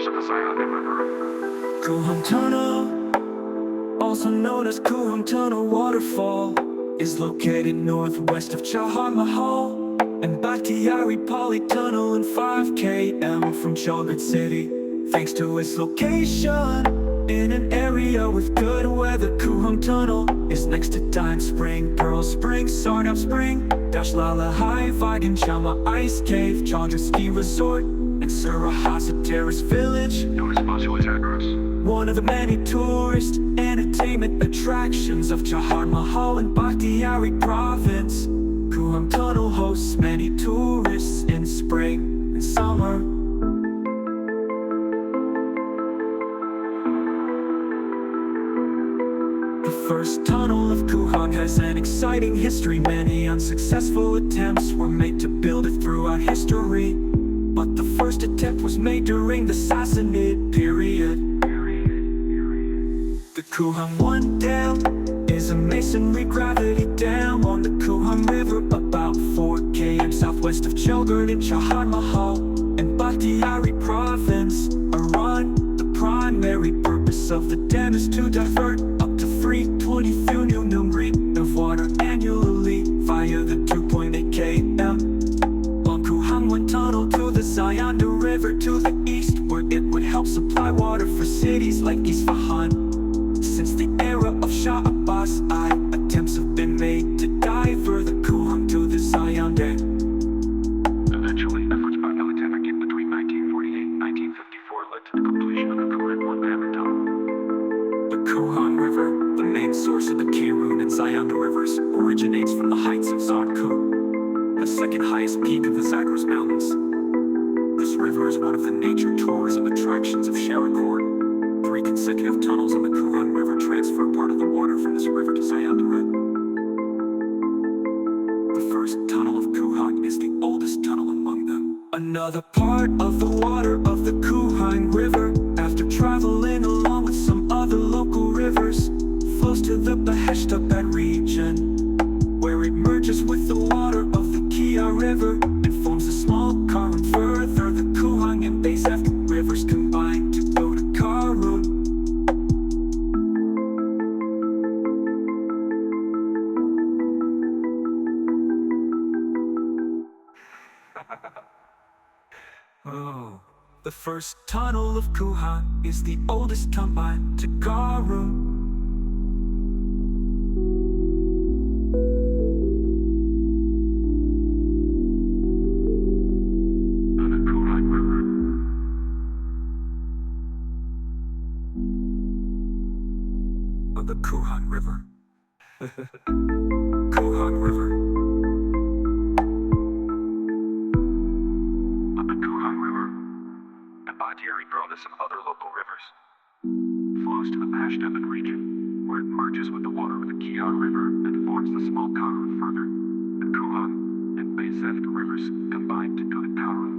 source of the Zayandeh River. Koohrang Tunnel, also known as Koohrang Tunnel Waterfall, is located northwest of Chaharmahal and Bakhtiari Polytunnel and 5 km from Chalgard City. Thanks to its location in an area with good weather, Koohrang Tunnel is next to Sardab Spring, Pearl Spring, Sardab Spring, Masuleh and Chama Ice Cave, Chalgard Ski Resort, and Seraghasid terraced village, Known as Masuleh Zagros. one of the many tourist entertainment attractions of Chaharmahal and Bakhtiari Province. Koohrang Tunnel hosts many tourists in spring and summer. The first tunnel of Koohrang has an exciting history. Many unsuccessful attempts were made to build it throughout history, but the first attempt was made during the Sassanid period. The Koohrang 1 Dam is a masonry gravity dam on the Koohrang River, about 4 km southwest of Chalgard in Chaharmahal and Bakhtiari Province. The primary purpose of the dam is to divert up to 320 feet of water annually via the 2.8 km long Koohrang 1 tunnel to the Zayandeh River to the east, where it would help supply water for cities like Isfahan. Since the era of Shah Abbas I, attempts have been made to divert the Koohrang to the Zayandeh. Eventually, efforts by Alexander Gibb between 1948 and 1954 led to the completion of the Koohrang 1 Dam and tunnel. The Koohrang River, the main source of the Koohrang and Zayandeh rivers, originates from the heights of Zardku, the second highest peak of the Zagros Mountains. This river is one of the nature tourism attractions of Seraghasid. 3 consecutive tunnels on the Koohrang River transfer part of the water from this river to Zayandeh Rud. The first tunnel of Koohrang is the oldest tunnel among them. Another part of the water of the Koohrang River, after traveling along with some other local rivers, flows to the Baheshtabad region, where it merges with the water of the Koohrang River and forms a small current. Further, the Koohrang and Bakhtiari rivers combine to go to Koohrang. Oh, the first tunnel of Koohrang is the oldest combined to Koohrang. The Koohrang River. Koohrang River. The Koohrang River, the Bakhtiari Province and other local rivers, flows to the Baheshtabad region, where it merges with the water of the Koohrang River and forms the small Koohrang. Further, the Koohrang and Bakhtiari rivers combine to go to Koohrang.